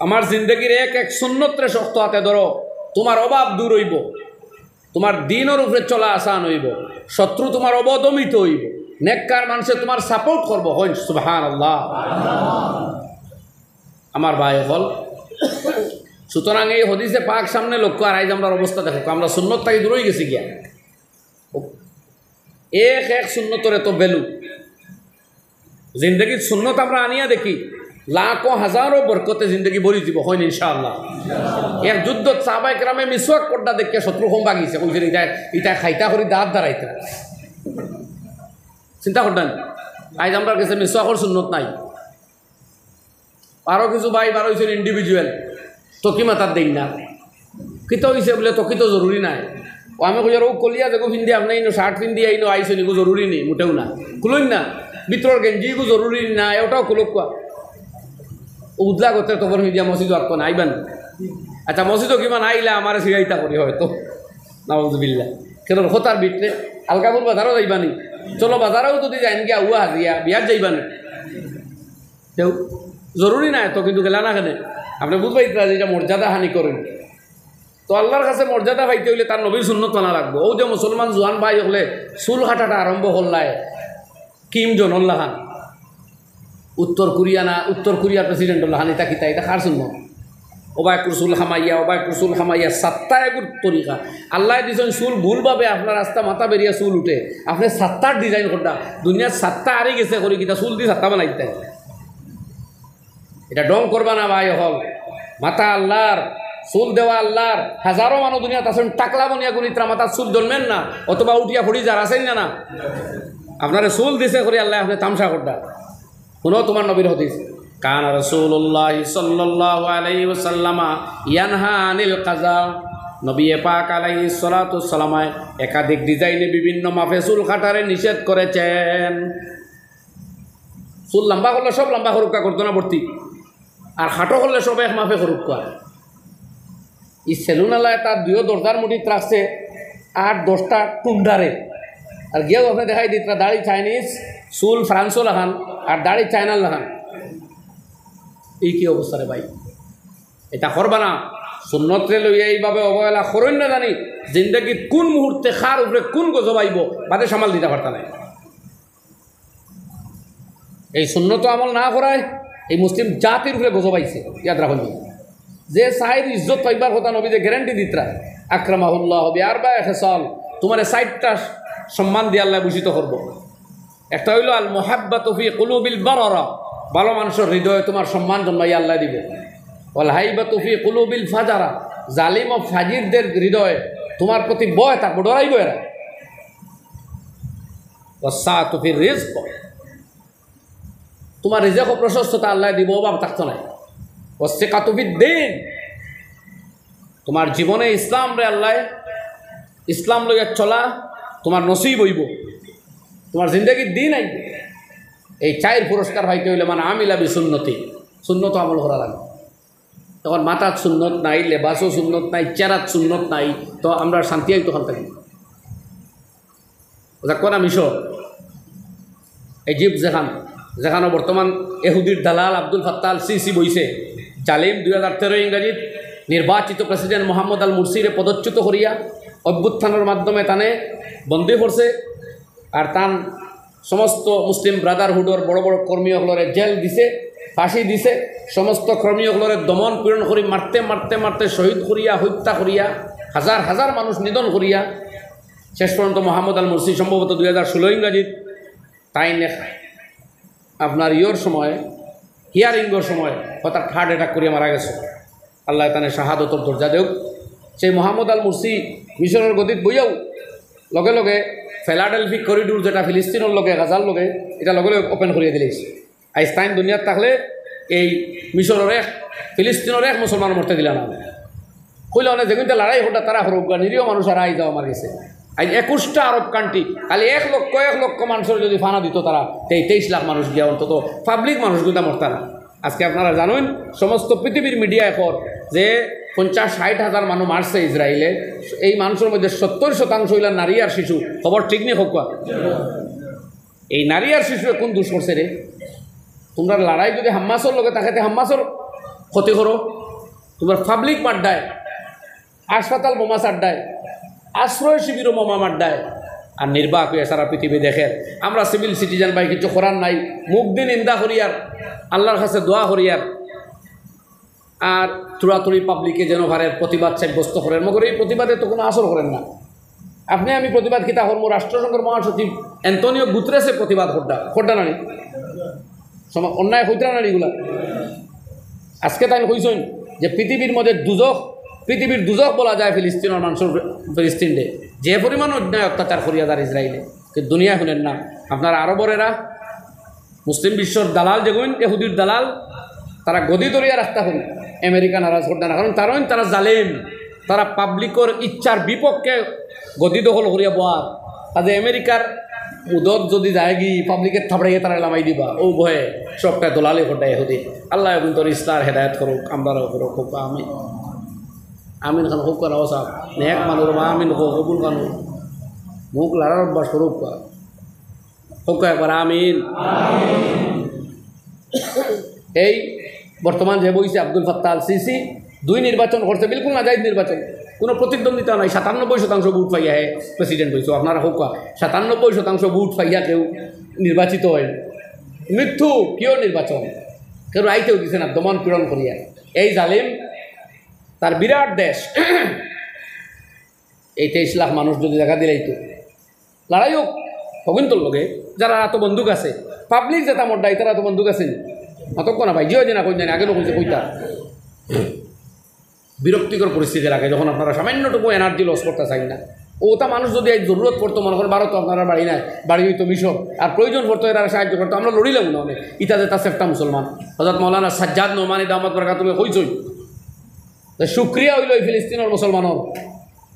আমার জিন্দগির এক এক সুন্নতরে শক্ত হাতে ধরো, তোমার অভাব দূর হইব, তোমার দিনের উপরে চলা আসান হইব, শত্রু তোমার অবদমিত হইব, নেককার মানুষে তোমার সাপোর্ট করবো। হইন সুবহানাল্লাহ। আমার ভাই হল, সুতরাং এই হদিসে পাক সামনে লক্ষ্য, আর আইজ আমরা অবস্থা দেখো, আমরা সুন্নত থেকে দূরই গেছি গিয়া, এক এক সুন্নতর এত ভ্যালু। জিন্দগির সুন্নত আমরা আনিয়া দেখি, লাখো হাজারো বরকতে জিন্দগি ভরি দিব, হইন ইনশাআল্লাহ। এক যুদ্ধ সাহাবায়ে কেরামে মিসওয়াক করতে দেখে শত্রু কম বাগিয়েছে, কইছেন এটা খাইতা করি দাঁত দাঁড়াইতে, চিন্তা করতেন। আজ আমরা কাছে মিসওয়াকর সুন্নত নাই, আরও কিছু ভাই বার হয়েছেন ইন্ডিভিজুয়াল, তকি মাতার দেই না, কিত হয়েছে বলে তকি তো জরুরি নাই। ও আমি কই ও কলিয়া দেখো পিন্ধি আপনি ইনো শার্ট পিন্ধি আইনো আইসো নিগো জরুরি নেই, মোটেও না, খুলুন না ভিতরের গেঞ্জি গো জরুরি না, ওটাও খুলুক কোয়া উদলা করতে তখন মিডিয়া মসজিদ আপ না আইবান। আচ্ছা মসজিদও কিমান আইলা আমার সিরাইতা করি হয়তো, নাউজুবিল্লাহ। কেন হতার বিটলে আলকাপুর বাজারও যাইবানি, চলো বাজারেও যদি যাইন গিয়া উয়া হাজিয়া বিয়ার যাইবানি, কেউ জরুরি নাই তো, কিন্তু গেলা না কেন আপনি বুঝবাই যে এটা মর্যাদা হানি করেন। তো আল্লাহর কাছে মর্যাদা পাইতে হইলে তার নবীর সুন্নত মানা রাখবো। ও যে মুসলমান জোয়ান ভাই হলে চুল কাটাটা আরম্ভ করলায় কিম জন উল্লাহ খান, উত্তর কোরিয়া না, উত্তর কোরিয়ার প্রেসিডেন্ট উল্লাহ খান, এটা কিতা, এটা কার শূন্য? ওবায় কুরসুল হামাইয়া, ওবায় কুরসুল হামাইয়া, সাতটা এগুর তরিকা আল্লাহ দিয়েছেন। চুল ভুলভাবে আপনার রাস্তা মাথা বেরিয়ে চুল উঠে, আপনি সাতটার ডিজাইন করটা, দুনিয়ার সাতটা আরে গেছে করি কিতা চুল দিয়ে সাতটা বানাই দিতে, এটা ডং করবা না ভাই হল। মাথা আল্লাহর, চুল দেওয়া আল্লাহর। হাজারো মানুষ দুনিয়াত আছেন টাকলা বনিয়া গুণিত্রা মাথার চুল জন্মেন না, অথবা উঠিয়া ফুড়ি যার আছেন না, আপনারা চুল দিছে করে আল্লাহ আপনি তামসা করটা। শুনো তোমার নবীর হদিস, কান রাসূলুল্লাহ সাল্লাল্লাহু আলাইহি ওয়াসাল্লাম ইয়ানহা আনিল কাযা, নবী পাক আলাইহিস সালাতু ওয়াসসালাম একাধিক ডিজাইনে বিভিন্ন মাপে চুল কাটারে নিষেধ করেছেন। চুল লম্বা করলে সব লম্বা করুকা করতো না ভর্তি, আর খাটো করলে সব এক মাপে করুকা। এই সেলুনালায় তার দুইও দরজার মুঠিত রাখছে আর 10টা টুন্ডারে, আর গিয়েও আপনি দেখাই দিত দাড়ি চাইনিজ, চুল ফ্রান্সও লাগান আর দাড়ি চায়নার লাগান। এই কি অবস্থা রে ভাই, এটা করবা না। সুন্নতরে লইয়া এইভাবে অবহেলা করেন না, জানি জিন্দগির কোন মুহূর্তে খার উপরে কোন গজব আইব বাদে সামাল দিতে পারতা নাই। এই সুন্নত আমল না করায় এই মুসলিম জাতির উপরে গজব আইছে, ইয়াদ রাখুন। যে সাইড ইজ্জত পাইবার কথা নবী যে গ্যারান্টি দিতরা, আকরামাহুল্লাহ বিআরবা খেসাল, তোমার 60টা সম্মান দিয়ে আল্লাহ ভূষিত করব। একটা হইল আল মুহাব্বাতু ফি কুলুবিল বারারা, ভালো মানুষের হৃদয়ে তোমার সম্মান জন্মাই আল্লাহ দিবে। ওয়াল হাইবাতু ফি কুলুবিল ফাজারা, জালিম ও ফাজিরদের হৃদয়ে তোমার প্রতি ভয় থাকবে, ডরাইব এরা। ওয়াসাতু ফির রিজক, তোমার রিজক ও প্রশস্ততা আল্লাহ দিব, অভাব থাকতো না। ওয়াসিকাতু বিদ্দিন, তোমার জীবনে ইসলাম রে আল্লাহ, ইসলাম লইয়া চলা তোমার নসিব হইব, তোমার জিন্দগির দিন আইব। এই চায়ের পুরস্কার পাইতে হইলে মানে আমিলা বি সুন্নতি, সুন্নত আমল করা লাগে। তখন মাথার সুন্নত নাই, লেবাসও সুন্নত নাই, চেরাত সুন্নত নাই, তো আমরা শান্তি আই তখন থাকি। কোন মিশর ইজিপ্ট যেখানে বর্তমান এহুদির দালাল আব্দুল ফাত্তাহ আল সিসি বইছে, জালিম 2013 ইংরাজিত নির্বাচিত প্রেসিডেন্ট মোহাম্মদ আল মুরসিরে পদচ্যুত করিয়া অভ্যুত্থানের মাধ্যমে তানে বন্দী করছে, আর তান সমস্ত মুসলিম ব্রাদারহুডর বড় বড় কর্মীসকলরে জেল দিছে, ফাঁসি দিছে, সমস্ত কর্মীসকলরে দমন পীড়ন করি মারতে মারতে মারতে শহীদ করিয়া, হত্যা করিয়া, হাজার হাজার মানুষ নিধন করিয়া শেষ পর্যন্ত মোহাম্মদ আল মুরসি সম্ভবত 2016 ইংরাজিত তাই আপনার সময় হিয়ারিংয়ের সময় হঠাৎ হার্ট অ্যাটাক করিয়া মারা গেছে। আল্লাহ তানে শাহাদতর দরজা দেও। সেই মোহাম্মদ আল মুরসি মিশরের গদিত বইয়াও লগে লগে ফিলাডেলফি করিডোর, যেটা ফিলিস্তিনের লগে গাজার লগে, এটা লগে লগে ওপেন করিয়া দিলেছে। আইনস্টাইন দুনিয়াত থাকলে এই মিশরের এক ফিলিস্তিনের এক মুসলমান মরতে দিলা না, কইলে অনেক যেগুনটা লড়াই হঠাৎ তারা হরুক, নিরীহ মানুষ আর আই যাওয়া মার গেছে। আজ 21টা আরব কান্ট্রি খালি 1 লক্ষ মানুষের যদি ফানা দিত তারা 23 লাখ মানুষ গিয়া অন্তত পাবলিক মানুষগুলো মরতা না। আজকে আপনারা জানেন সমস্ত পৃথিবীর মিডিয়া এখন যে 50-60 হাজার মানুষ মারছে ইসরায়েলে, এই মানুষের মধ্যে 70% হইল নারী আর শিশু। খবর ঠিক নেই হোক, এই নারী আর শিশু কোন দোষ করছে রে? তোমরা লড়াই যদি হাম্মাসের লগে তাকে হাম্মাসের ক্ষতি করো, তোমরা পাবলিক মাড্ডায়, হাসপাতাল বোমা চাড্ডায়, আশ্রয় শিবিরও বোমা মাড্ডায়, আর নির্বাক হয়ে সারা পৃথিবী দেখেন আমরা সিভিল সিটিজেন ভাই কিছু করার নাই, মুখ দিন নিন্দা করিয়ার, আল্লাহর কাছে দোয়া করিয়ার, আর তুড়াতুড়ি পাবলিকে যেন ভারের প্রতিবাদ সাব্যস্ত করেন। মগর এই প্রতিবাদে তো কোনো আসর করেন না। আপনি আমি প্রতিবাদ কিতা কর্ম রাষ্ট্রসংঘের মহাসচিব অ্যান্টনিও গুতরেসে প্রতিবাদ খোড্ডা নানি অন্যায় হইতরা নারীগুলা আজকে তাই কইছেন যে পৃথিবীর মধ্যে পৃথিবীর দুজক বলা যায় ফিলিস্তিনের মানুষের ফিলিস্তিনে যে পরিমাণ অন্যায় অত্যাচার করিয়া তার ইসরায়েলে, কিন্তু দুনিয়া শুনেন না। আপনার আরবরেরা মুসলিম বিশ্বর দালাল যেগুন এহুদির দালাল, তারা গদি ধরিয়া রাস্তা করি আমেরিকা নারাজ করতে না, কারণ তারা জালেম, তারা পাবলিকর ইচ্ছার বিপক্ষে গদি দখল করিয়া বয়ার। কাজে আমেরিকার উদত যদি যায় গি পাবলিকের থাপড়াইয়ে তারা লামাই দিবা, ও ভয়ে সবটা দোলালে ঘটায় এহুদি। আল্লাহ এখন তোর ইসলার হেদায়ত করুক, আমরাও করুক, হোক আমি আমিন খান হোক করা সাহ নেক মানুষ মা আমিন হোক কবুল খান মুখ লাড়ার অভ্যাস করুক হোক একবার আমিন। এই বর্তমান যে বইছে আব্দুল ফাত্তাহ আল সিসি 2 নির্বাচন করছে, বিলকুল নাজায়েজ নির্বাচন, কোনো প্রতিদ্বন্দ্বিতা নাই। 97% ভোট পাইয়া হে প্রেসিডেন্ট হয়েছে। আপনারা হোক 97% ভোট পাইয়া কেউ নির্বাচিত হয়, মৃত্যু কিয় নির্বাচন কেউ আইতেও দিছে না, দমন পীড়ন করিয়া। এই জালিম তার বিরাট দেশ, এই 23 লাখ মানুষ যদি দেখা দিলেই তো লড়াই হোক ভগিন্তর লগে, যারা এত বন্দুক আছে পাবলিক যেটা মড্ডাই তারা এত বন্দুক আছে অতক্য না ভাই, জিও যে না কই জানি আগে কইছে কইতা। বিরক্তিকর পরিস্থিতি লাগে যখন আপনারা সামান্যটুকু এনার্জি লস করতে চাই না। ওটা মানুষ যদি এই জরুরত পড়তো, মনে করেন ভারত আপনারা বাড়ি নাই, বাড়ি হইতো মিশর, আর প্রয়োজন পড়তো এরা সাহায্য করতো, আমরা লড়িলাম না অনেক। ইতাতে তা সেফটা মুসলমান হযরত মাওলানা সাজ্জাদ নোমানী দামাত বরকাতুল্লাহ কইছই শুক্রিয়া হইল এই ফিলিস্তিনের মুসলমানের,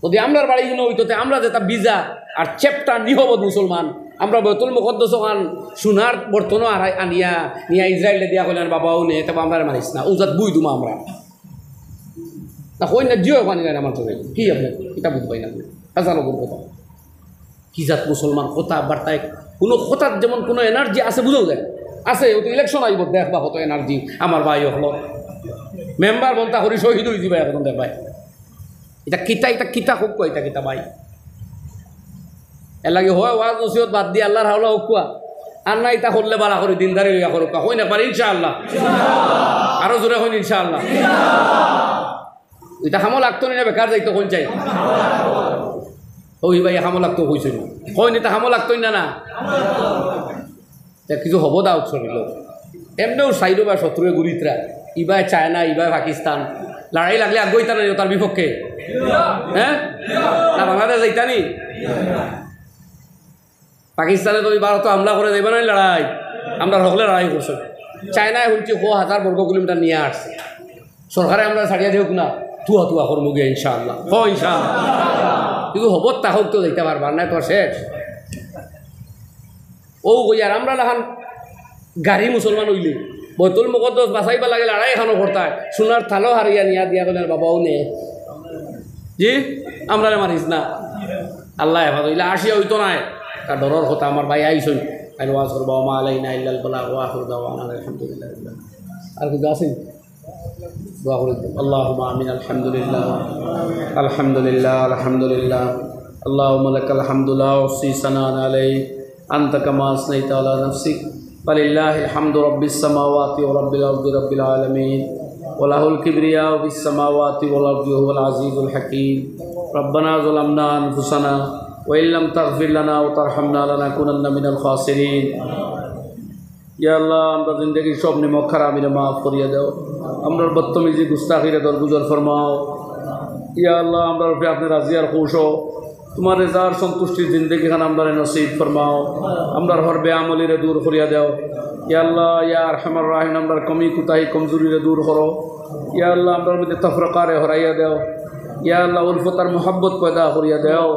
যদি আমরার বাড়িগুলো হইতো আমরা যেটা বিজা আর চেপটা নিহবদ মুসলমান, আমরা বাইতুল মুকদ্দাস খান সোনার বর্তনও আনিয়া নিয়া ইসরায়েলে দিয়া কইলেন বাবাও নে, তবে আমরা মানিস না উজাত বুই দুমা আমরা না কই না জিও পানি না আমার তো কি আপনি কিতা বুঝবাই না হাজার লোকের কথা কি জাত মুসলমান কথা বার্তায় কোনো কথার যেমন কোনো এনার্জি আছে বুঝেও যায় আছে। ও তো ইলেকশন আইব দেখবা কত এনার্জি আমার ভাই হল মেম্বার বলতা করি শহীদ হয়ে যাবে এখন দেখ ভাই, এটা কিতা হোক এটা কিতা ভাই, এর লাগে হয় ওয়াজ নসিহত বাদ দিয়ে আল্লাহর হাওলা হোক কুয়া, আর না এটা করলে বালা করে দিনদারি হইয়া করুক হই না পারি ইনশাআল্লাহ, আরো জোরে হইন ইনশাআল্লাহ। এটা হামো লাগতো না বেকার যাইতো কোন চাই ওই ভাই হামো লাগতো কইছ কইনি তা হামো লাগতোই না না কিছু হব দা উৎসরিল এমনিও সাইডো বা শত্রুয়ে গুরিতরা ইবাই চায়না ইবাই পাকিস্তান লড়াই লাগলে আগুইতা না তার বিপক্ষে, হ্যাঁ না বাংলাদেশ যাইতা নি পাকিস্তানে যদি ভারত হামলা করে যাইবা না লড়াই, আমরা হকলে লড়াই করছো। চায়নায় শুনছি 1000 বর্গ কিলোমিটার নিয়ে আসছে, সরকারে আমরা ছাড়িয়ে দেখ না তুয়া করবো গিয়ে ইনশাআল্লাহ ইনশাআল্লাহ, কিন্তু হব তা হোক তো যাইতে পারবার না তোর শেষ ও আর আমরা লাখান গাড়ি মুসলমান হইলি বৈতুল মুকদ্দাস বাঁচাইবা লাগে লড়াই এখানো করতায় সোনার থালো হারিয়া নিয়া দিয়া গেলেন বাবাও নে জি আমরা মারিস না আল্লাহ হেফাজত হইলে আসিয়া হইতো নাই তার ডরের কথা। আমার ভাই আইসই আর ওয়াজ করবা মা আলাইনা ইল্লাল বালাগ ওয়া আখিরু দাওয়ানা আলহামদুলিল্লাহ। আর কিছু আছেন দোয়া করে দেন আল্লাহুম্মা আমিন। আলহামদুলিল্লাহ আলহামদুলিল্লাহ আলহামদুলিল্লাহ আল্লাহুম্মা লাকাল হামদু লা উহসি সানান আলাইক আনতা কামা আসনাইতা আলা নাফসিক ওয়ালিল্লাহিল হামদু রাব্বিস সামাওয়াতি ওয়া রাব্বিল আরদি রাব্বিল আলামিন ওয়া লাহুল কিবরিয়াউ ফিস সামাওয়াতি ওয়াল আরদি ওয়া হুয়াল আজিজুল হাকীম। রব্বানা যালামনা আনফুসানা ওয়া ইল্লাম তাগফির লানা ওয়া তারহামনা লানাকুনান্না মিনাল খাসিরিন। ইয়া আল্লাহ আমরা জিন্দেগির সব নিমক খারামিরে মাফ করিয়া দাও, আমরার বদতমিজি গুস্তাখিরে দরগুজর ফরমাও। ইয়া আল্লাহ আমরা রূপে আপনি রাজি আর খুশ হো, তোমার রেজার সন্তুষ্টির জিন্দেগি খান আমরা নসিব ফরমাও, আমরার হর বেআমলিরে দূর করিয়া দাও। ইয়া আল্লাহ ইয়া আরহামার রাহিম আমরার কমি কুতাহি কমজুরিরে দূর করো। ইয়া আল্লাহ আমরার মধ্যে তফরকারে হরাইয়া দাও। ইয়া আল্লাহ উলফতার মোহাব্বত পয়দা করিয়া দাও।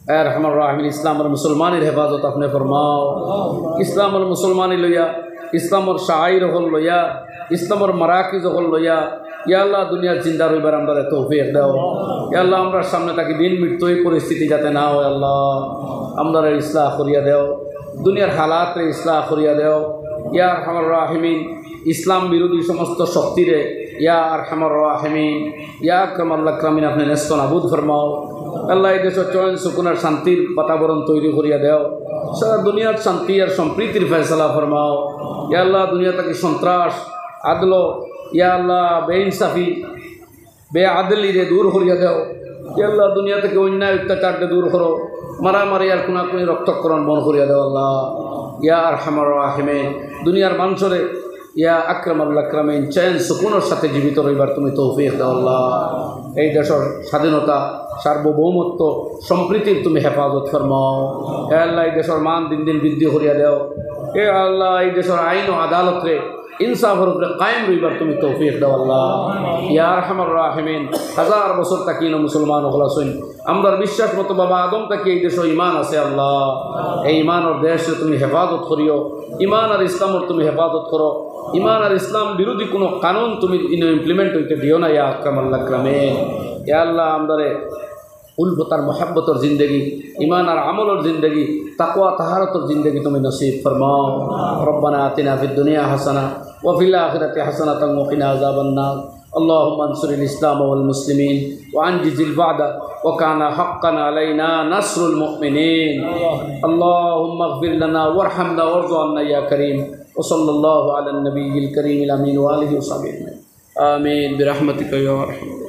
रहमान राहिमीन इस्लाम और मुसलमानी हेफाजत अपने फरमाओ इस्लाम और मुसलमानी लइया इस्लाम और शाइर हल लइया इस्लाम और मराकिज हल लइया या अल्लाह दुनिया जिंदा रइबार আমরা তৌফিক দাও ইয়া আল্লাহ আমরা সামনে থাকি দিন মৃত্যু এই পরিস্থিতি যাতে না হয় আল্লাহ আমরা ইসলাহ করিয়া দাও দুনিয়ার হালাত রে ইসলাহ করিয়া দাও ইয়া আরহামার রাহিমিন ইসলাম বিরোধী সমস্ত শক্তিরে ইয়া আরহামার রাহিমিন ইয়া আকরামাল আকরামিন আপনি নেস্ত নাবুদ ফরমাও আল্লাহ এই দেশের চয়ন সুকুনার শান্তির বাতাবরণ তৈরি করিয়া দাও সারা দুনিয়ার শান্তি আর সম্প্রীতির ফয়সালা ফরমাও ইয়া আল্লাহ দুনিয়া থেকে সন্ত্রাস আদল ইয়া আল্লাহ বেইনসাফি বেআদলি রে দূর করিয়া দাও ইয়া আল্লাহ দুনিয়া থেকে অন্যায় অত্যাচারকে দূর করো মারামারি আর কোনাকুনি রক্তকরণ বন্ধ করিয়া দাও আল্লাহ ইয়া আরহামার রাহিমিন দুনিয়ার মানুষরে ইয়া আকরামাল আকরামিন চয়ন সুকুনের সাথে জীবিত রইবার তুমি তৌফিক দাও আল্লাহ এই দেশের স্বাধীনতা সার্বভৌমত্ব সম্প্রীতির তুমি হেফাজত ফরমাও হে আল্লাহ এই দেশের মান দিন দিন বৃদ্ধি করিয়া দাও হে আল্লাহ এই দেশের আইন ও আদালতরে ইনসাফের উপরে কায়েম রইবার তুমি তৌফিক দাও আল্লাহ ইয়া আরহামার রাহিমিন হাজার বছর তাকি মুসলমান হলাসইন আমরা বিশ্বাস মতো বাবা আদম তাকি এই দেশে ইমান আছে আল্লাহ এই ইমানের দেশে তুমি হেফাজত করিও ইমান আর ইসলামের তুমি হেফাজত করো ইমান আর ইসলাম বিরোধী কোনো কানুন তুমি ইমপ্লিমেন্ট হইতে দিও না ইয়া আকরামাল আকরামিন ইয়া আল্লাহ আমদারে উলফতার মোহাব্বতর জিন্দগি ইমান আর আমলের জিন্দগি তাকওয়া তাহারতর জিন্দগি তুমি নসিব ফরমাও রব্বানা আতিনা ফিদ দুনিয়া হাসানা ওয়া ফিল আখিরাতি হাসানাতান ওয়া কিনা আযাবান নার اللهم انصر الإسلام والمسلمين وأنجز الوعد وكان حقا علينا نصر المؤمنين اللهم اغفر لنا وارحمنا وارض عنا يا كريم وصلى الله على النبي الكريم الأمين وآله وصحبه أجمعين آمين برحمتك يا أرحم